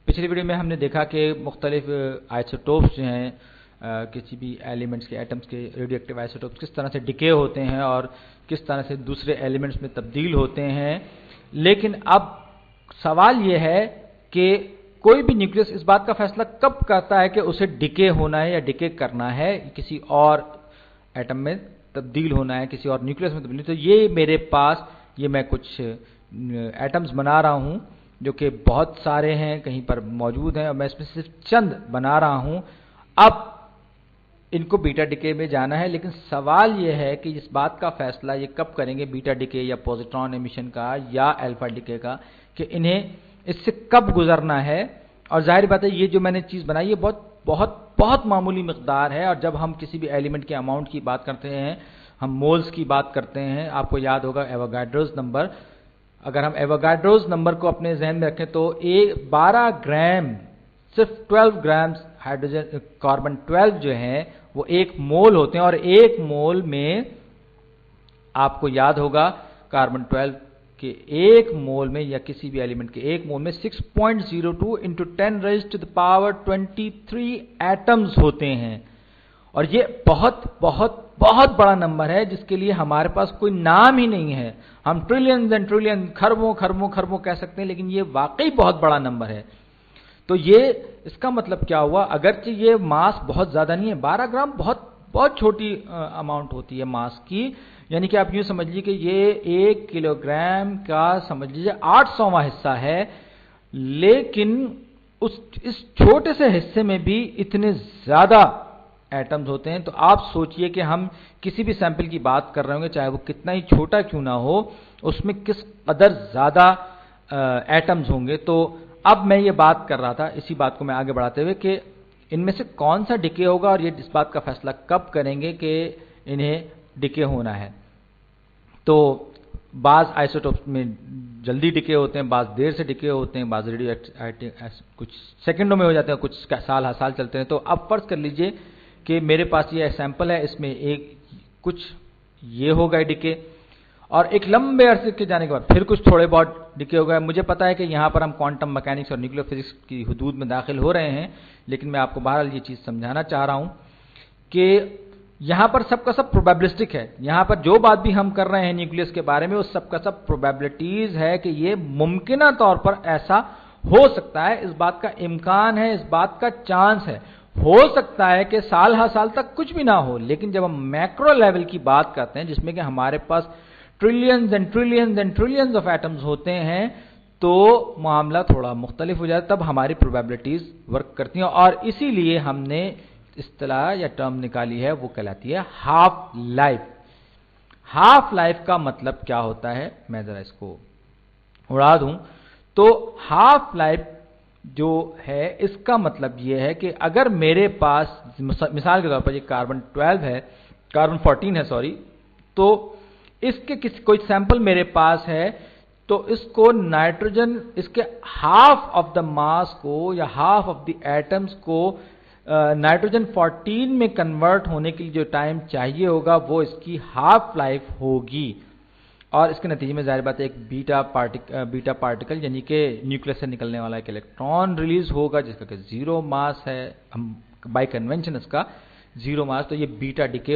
पिछली वीडियो में हमने देखा कि मुख्तलिफ आइसोटोप्स जो हैं किसी भी एलिमेंट्स के एटम्स के रेडियो एक्टिव आइसोटोप्स किस तरह से डिके होते हैं और किस तरह से दूसरे एलिमेंट्स में तब्दील होते हैं। लेकिन अब सवाल ये है कि कोई भी न्यूक्लियस इस बात का फैसला कब करता है कि उसे डिके होना है या डिके करना है, किसी और एटम में तब्दील होना है, किसी और न्यूक्लियस में तब्दील। तो ये मेरे पास ये मैं कुछ एटम्स बना रहा हूं जो कि बहुत सारे हैं, कहीं पर मौजूद हैं और मैं इसमें सिर्फ चंद बना रहा हूं। अब इनको बीटा डिके में जाना है, लेकिन सवाल यह है कि इस बात का फैसला ये कब करेंगे, बीटा डिके या पॉजिट्रॉन एमिशन का या अल्फा डिके का, कि इन्हें इससे कब गुजरना है। और जाहिर बात है ये जो मैंने चीज़ बनाई है बहुत बहुत बहुत मामूली मकदार है। और जब हम किसी भी एलिमेंट के अमाउंट की बात करते हैं, हम मोल्स की बात करते हैं, आपको याद होगा एवोगाड्रोस नंबर। अगर हम एवोगाड्रोस नंबर को अपने जहन में रखें तो 12 ग्राम, सिर्फ 12 ग्राम हाइड्रोजन कार्बन 12 जो हैं वो एक मोल होते हैं। और एक मोल में आपको याद होगा कार्बन 12 के एक मोल में या किसी भी एलिमेंट के एक मोल में 6.02 इंटू 10⁻23 एटम्स होते हैं। और ये बहुत बहुत बहुत बड़ा नंबर है जिसके लिए हमारे पास कोई नाम ही नहीं है। हम ट्रिलियंस एंड ट्रिलियन, खरबों खरबों खरबों कह सकते हैं, लेकिन ये वाकई बहुत बड़ा नंबर है। तो ये इसका मतलब क्या हुआ, अगरचे ये मास बहुत ज्यादा नहीं है, 12 ग्राम बहुत बहुत छोटी अमाउंट होती है मास की। यानी कि आप यूं समझ लीजिए कि ये 1 किलोग्राम का समझ लीजिए 800वां हिस्सा है, लेकिन इस छोटे से हिस्से में भी इतने ज्यादा एटम्स होते हैं। तो आप सोचिए कि हम किसी भी सैंपल की बात कर रहे होंगे, चाहे वो कितना ही छोटा क्यों ना हो, उसमें किस कदर ज्यादा एटम्स होंगे। तो अब मैं ये बात कर रहा था, इसी बात को मैं आगे बढ़ाते हुए, कि इनमें से कौन सा डिके होगा और ये इस बात का फैसला कब करेंगे कि इन्हें डिके होना है। तो बाज आइसोटोप्स में जल्दी डिके होते हैं, बाज देर से डिके होते हैं, बाज रेडियो एक्टिव कुछ सेकंडों में हो जाते हैं, कुछ साल चलते हैं। तो अब फर्ज कर लीजिए कि मेरे पास ये सैंपल है, इसमें एक कुछ ये होगा डिके, और एक लंबे अरसे के जाने के बाद फिर कुछ थोड़े बहुत डिके हो गए। मुझे पता है कि यहां पर हम क्वांटम मैकेनिक्स और न्यूक्लियर फिजिक्स की हुदूद में दाखिल हो रहे हैं, लेकिन मैं आपको बहरहाल ये चीज समझाना चाह रहा हूं कि यहां पर सबका सब प्रोबेबिलिस्टिक है। यहां पर जो बात भी हम कर रहे हैं न्यूक्लियस के बारे में, वो सबका सब प्रोबेबिलिटीज है कि ये मुमकिना तौर पर ऐसा हो सकता है, इस बात का इम्कान है, इस बात का चांस है। हो सकता है कि साल हर साल तक कुछ भी ना हो, लेकिन जब हम मैक्रो लेवल की बात करते हैं जिसमें कि हमारे पास trillions and trillions and trillions of atoms होते हैं, तो मामला थोड़ा मुख्तलिफ हो जाता है, तब हमारी प्रोबेबिलिटीज वर्क करती हैं। और इसीलिए हमने इस्तिलाह या टर्म निकाली है, वो कहलाती है हाफ लाइफ। हाफ लाइफ का मतलब क्या होता है, मैं जरा इसको उड़ा दूं तो हाफ लाइफ जो है इसका मतलब यह है कि अगर मेरे पास मिसाल के तौर पर ये कार्बन 12 है, कार्बन 14 है सॉरी, तो इसके कोई सैंपल मेरे पास है, तो इसको नाइट्रोजन इसके हाफ ऑफ द मास को या हाफ ऑफ द एटम्स को नाइट्रोजन 14 में कन्वर्ट होने के लिए जो टाइम चाहिए होगा वो इसकी हाफ लाइफ होगी। और इसके नतीजे में जाहिर बात है एक बीटा पार्टिकल यानी कि न्यूक्लियस से निकलने वाला एक इलेक्ट्रॉन रिलीज होगा जिसका कि जीरो मास है, हम बाय कन्वेंशन इसका जीरो मास। तो ये बीटा डिके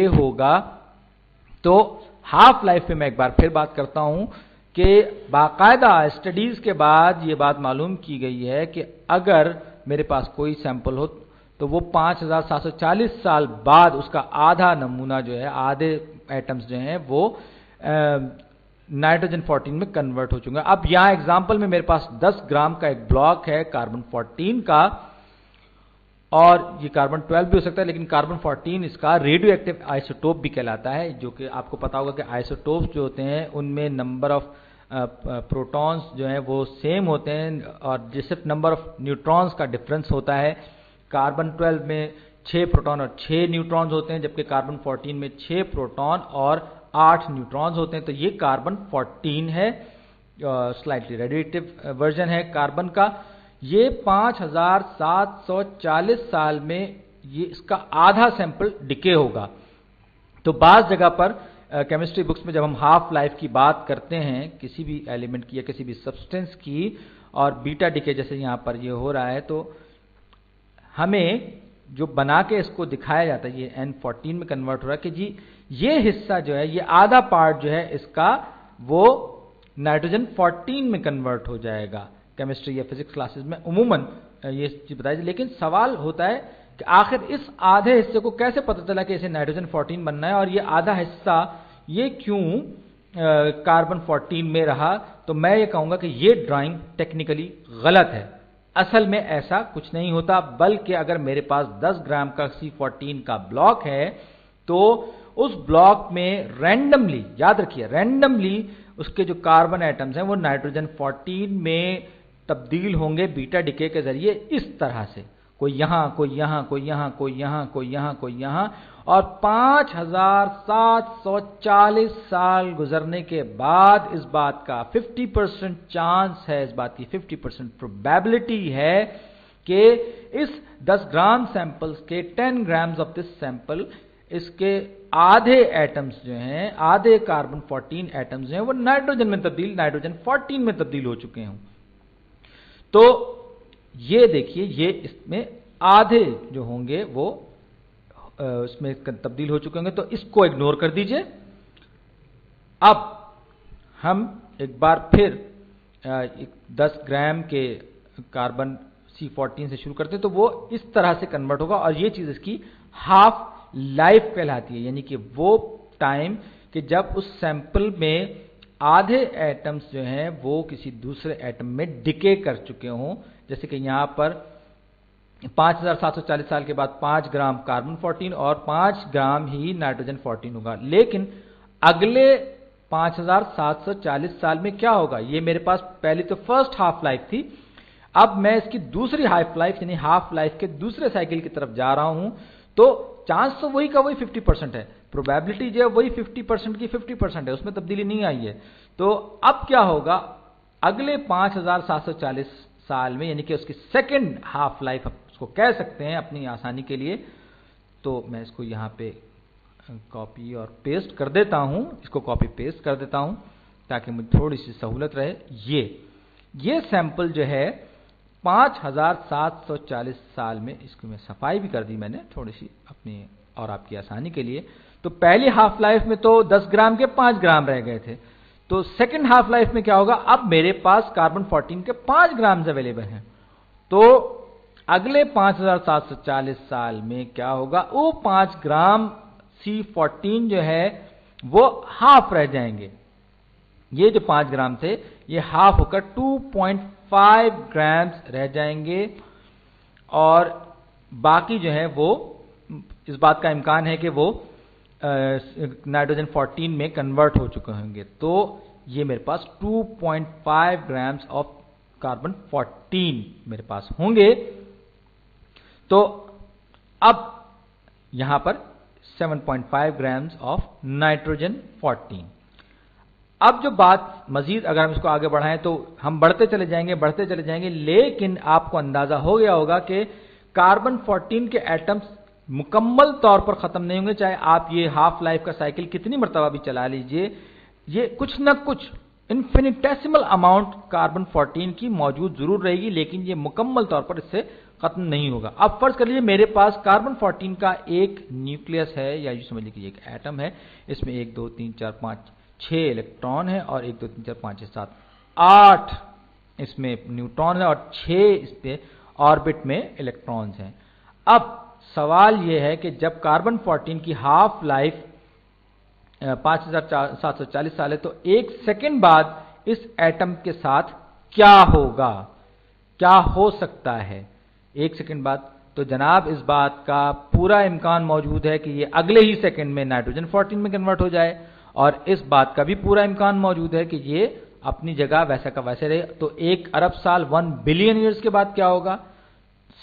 होगा। तो हाफ लाइफ पे मैं एक बार फिर बात करता हूं कि बाकायदा स्टडीज के बाद ये बात मालूम की गई है कि अगर मेरे पास कोई सैंपल हो तो वो 5740 साल बाद उसका आधा नमूना जो है, आधे एटम्स जो हैं वो नाइट्रोजन 14 में कन्वर्ट हो चुके हैं। अब यहां एग्जांपल में मेरे पास 10 ग्राम का एक ब्लॉक है कार्बन 14 का, और ये कार्बन 12 भी हो सकता है, लेकिन कार्बन 14 इसका रेडियो एक्टिव आइसोटोप भी कहलाता है, जो कि आपको पता होगा कि आइसोटोप्स जो होते हैं उनमें नंबर ऑफ प्रोटॉन्स जो हैं वो सेम होते हैं और सिर्फ नंबर ऑफ न्यूट्रॉन्स का डिफरेंस होता है। कार्बन 12 में 6 प्रोटॉन और 6 न्यूट्रॉन्स होते हैं, जबकि कार्बन 14 में 6 प्रोटॉन और 8 न्यूट्रॉन्स होते हैं। तो ये कार्बन 14 है, स्लाइटली रेडिएटिव वर्जन है कार्बन का। ये 5740 साल में ये इसका आधा सैंपल डिके होगा। तो बाज़ जगह पर केमिस्ट्री बुक्स में जब हम हाफ लाइफ की बात करते हैं किसी भी एलिमेंट की या किसी भी सब्सटेंस की, और बीटा डिके जैसे यहाँ पर ये हो रहा है, तो हमें जो बना के इसको दिखाया जाता है, ये N14 में कन्वर्ट हो रहा है कि जी ये हिस्सा जो है, ये आधा पार्ट जो है इसका, वो नाइट्रोजन 14 में कन्वर्ट हो जाएगा। केमिस्ट्री या फिजिक्स क्लासेस में उमूमन ये चीज बताई, लेकिन सवाल होता है कि आखिर इस आधे हिस्से को कैसे पता चला कि इसे नाइट्रोजन 14 बनना है, और ये आधा हिस्सा ये क्यों कार्बन 14 में रहा। तो मैं ये कहूंगा कि ये ड्राइंग टेक्निकली गलत है। असल में ऐसा कुछ नहीं होता, बल्कि अगर मेरे पास 10 ग्राम का C14 का ब्लॉक है तो उस ब्लॉक में रैंडमली, याद रखिए रैंडमली, उसके जो कार्बन एटम्स हैं वो नाइट्रोजन 14 में तब्दील होंगे बीटा डिके के जरिए, इस तरह से, कोई यहां, कोई यहां, कोई यहां, कोई यहां, कोई यहां, कोई यहां, और 5740 साल गुजरने के बाद इस बात का 50% चांस है, इस बात की 50% प्रोबेबिलिटी है कि इस 10 ग्राम सैंपल्स के 10 ग्राम्स ऑफ दिस सैंपल, इसके आधे एटम्स जो हैं, आधे कार्बन 14 एटम्स जो हैं, वो नाइट्रोजन 14 में तब्दील हो चुके हों। तो ये देखिए, ये इसमें आधे जो होंगे वो इसमें तब्दील हो चुके होंगे, तो इसको इग्नोर कर दीजिए। अब हम एक बार फिर 10 ग्राम के कार्बन C14 से शुरू करते हैं, तो वो इस तरह से कन्वर्ट होगा, और ये चीज इसकी हाफ लाइफ कहलाती है, यानी कि वो टाइम कि जब उस सैंपल में आधे एटम्स जो हैं वो किसी दूसरे एटम में डिके कर चुके हों। जैसे कि यहां पर 5740 साल के बाद 5 ग्राम कार्बन 14 और 5 ग्राम ही नाइट्रोजन 14 होगा। लेकिन अगले 5740 साल में क्या होगा, ये मेरे पास पहले तो फर्स्ट हाफ लाइफ थी, अब मैं इसकी दूसरी हाफ लाइफ यानी हाफ लाइफ के दूसरे साइकिल की तरफ जा रहा हूं, तो चांस तो वही का वही 50% है, प्रोबेबिलिटी जो है वही 50% की 50% है, उसमें तब्दीली नहीं आई है। तो अब क्या होगा, अगले 5740 साल में, यानी कि उसकी सेकेंड हाफ लाइफ उसको कह सकते हैं अपनी आसानी के लिए, तो मैं इसको यहां पे कॉपी और पेस्ट कर देता हूं, इसको कॉपी पेस्ट कर देता हूं ताकि मुझे थोड़ी सी सहूलत रहे। ये सैंपल जो है 5740 साल में, इसको मैं सफाई भी कर दी मैंने थोड़ी सी अपनी और आपकी आसानी के लिए। तो पहली हाफ लाइफ में तो 10 ग्राम के 5 ग्राम रह गए थे, तो सेकंड हाफ लाइफ में क्या होगा, अब मेरे पास कार्बन 14 के 5 ग्राम अवेलेबल हैं। तो अगले 5740 साल में क्या होगा, वो 5 ग्राम C14 जो है वो हाफ रह जाएंगे। ये जो 5 ग्राम थे ये हाफ होकर 2.5 ग्राम्स रह जाएंगे, और बाकी जो है वो, इस बात का इम्कान है कि वो नाइट्रोजन 14 में कन्वर्ट हो चुके होंगे। तो ये मेरे पास 2.5 ग्राम्स ऑफ कार्बन 14 मेरे पास होंगे। तो अब यहां पर 7.5 ग्राम्स ऑफ नाइट्रोजन 14। अब जो बात मजीद अगर हम इसको आगे बढ़ाएं तो हम बढ़ते चले जाएंगे, लेकिन आपको अंदाजा हो गया होगा कि कार्बन 14 के एटम्स मुकम्मल तौर पर खत्म नहीं होंगे, चाहे आप ये हाफ लाइफ का साइकिल कितनी मरतबा भी चला लीजिए, ये कुछ न कुछ इन्फिनिटेसिमल अमाउंट कार्बन 14 की मौजूद जरूर रहेगी, लेकिन ये मुकम्मल तौर पर इससे खत्म नहीं होगा। अब फर्ज कर लीजिए मेरे पास कार्बन 14 का एक न्यूक्लियस है, या यूं समझ लीजिए एक एटम है, इसमें 1 2 3 4 5 6 इलेक्ट्रॉन है, और 1 2 3 4 5 6 7 8 इसमें न्यूट्रॉन है, और 6 इस पे ऑर्बिट में इलेक्ट्रॉन्स हैं। अब सवाल यह है कि जब कार्बन 14 की हाफ लाइफ 5740 साल है, तो 1 सेकेंड बाद इस एटम के साथ क्या होगा, क्या हो सकता है 1 सेकेंड बाद? तो जनाब इस बात का पूरा इम्कान मौजूद है कि ये अगले ही सेकेंड में नाइट्रोजन 14 में कन्वर्ट हो जाए, और इस बात का भी पूरा इम्कान मौजूद है कि ये अपनी जगह वैसा का वैसे रहे। तो 1 अरब साल 1 बिलियन ईयर्स के बाद क्या होगा?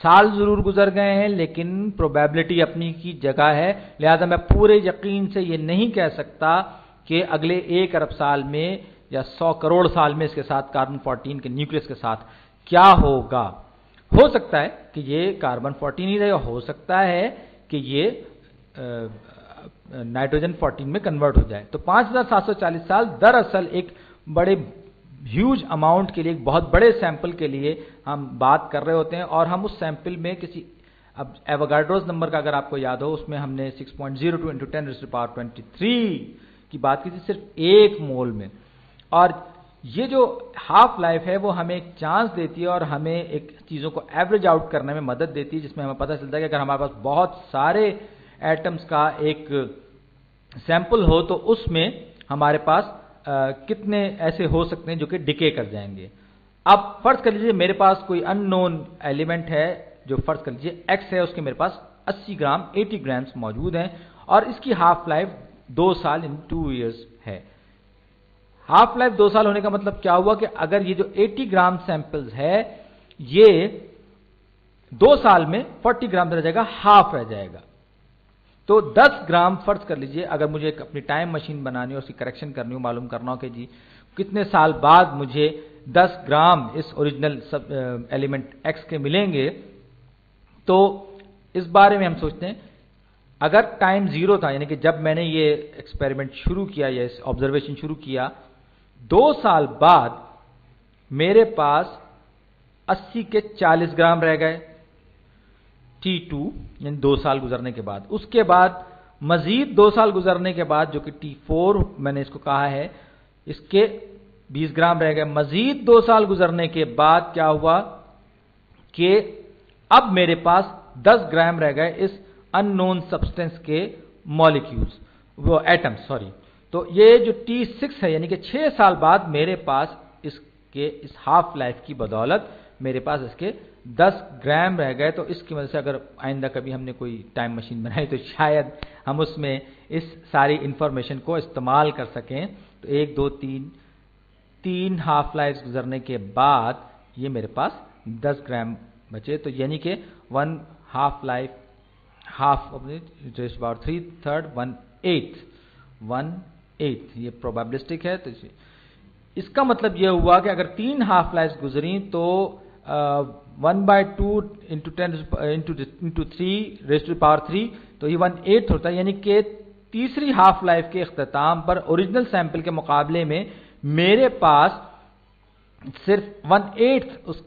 साल जरूर गुजर गए हैं, लेकिन प्रोबेबिलिटी अपनी की जगह है, लिहाजा मैं पूरे यकीन से ये नहीं कह सकता कि अगले 1 अरब साल में या 100 करोड़ साल में इसके साथ कार्बन 14 के न्यूक्लियस के साथ क्या होगा। हो सकता है कि ये कार्बन 14 ही रहे, हो सकता है कि ये नाइट्रोजन 14 में कन्वर्ट हो जाए। तो 5740 साल दरअसल एक बड़े ह्यूज अमाउंट के लिए, एक बहुत बड़े सैंपल के लिए हम बात कर रहे होते हैं, और हम उस सैंपल में किसी, अब एवोगाड्रोस नंबर का अगर आपको याद हो, उसमें हमने 6.02 × 10⁻23 की बात की थी सिर्फ 1 मोल में। और ये जो हाफ लाइफ है वो हमें एक चांस देती है और हमें एक चीज़ों को एवरेज आउट करने में मदद देती है, जिसमें हमें पता चलता है कि अगर हमारे पास बहुत सारे एटम्स का एक सैंपल हो तो उसमें हमारे पास कितने ऐसे हो सकते हैं जो कि डिके कर जाएंगे। अब फर्ज कर लीजिए मेरे पास कोई अननोन एलिमेंट है, जो फर्ज कर लीजिए x है, उसके मेरे पास 80 ग्राम 80 ग्राम्स मौजूद हैं, और इसकी हाफ लाइफ 2 साल इन 2 ईयर्स है। हाफ लाइफ 2 साल होने का मतलब क्या हुआ कि अगर ये जो 80 ग्राम सैंपल्स है ये 2 साल में 40 ग्राम रह जाएगा, हाफ रह जाएगा। तो 10 ग्राम फर्ज कर लीजिए, अगर मुझे अपनी टाइम मशीन बनानी हो, उसकी करेक्शन करनी हो, मालूम करना हो कि जी कितने साल बाद मुझे 10 ग्राम इस ओरिजिनल सब एलिमेंट x के मिलेंगे, तो इस बारे में हम सोचते हैं अगर टाइम 0 था, यानी कि जब मैंने ये एक्सपेरिमेंट शुरू किया या इस ऑब्जर्वेशन शुरू किया, 2 साल बाद मेरे पास 80 के 40 ग्राम रह गए T2, यानी 2 साल गुजरने के बाद। उसके बाद मजीद 2 साल गुजरने के बाद, जो कि T4 मैंने इसको कहा है, इसके 20 ग्राम रह गए। मजीद 2 साल गुजरने के बाद क्या हुआ कि अब मेरे पास 10 ग्राम रह गए इस अननोन सब्सटेंस के मॉलिक्यूल्स, वो एटम्स, सॉरी। तो ये जो T6 है, यानी कि 6 साल बाद मेरे पास इसके इस हाफ लाइफ की बदौलत मेरे पास इसके 10 ग्राम रह गए। तो इसकी वजह से अगर आइंदा कभी हमने कोई टाइम मशीन बनाई तो शायद हम उसमें इस सारी इंफॉर्मेशन को इस्तेमाल कर सकें। तो 1 2 3 हाफ लाइफ गुजरने के बाद ये मेरे पास 10 ग्राम बचे। तो यानी कि 1 हाफ लाइफ, हाफ ऑफ 3/3 1/8 ये प्रोबेबिलिस्टिक है। तो इसका मतलब यह हुआ कि अगर 3 हाफ लाइफ गुजरी तो 1/2 × 3⁻3, तो ये 1/8 होता है, यानी कि तीसरी हाफ लाइफ के इख्तिताम पर ओरिजिनल सैंपल के मुकाबले में मेरे पास सिर्फ 1/8 उस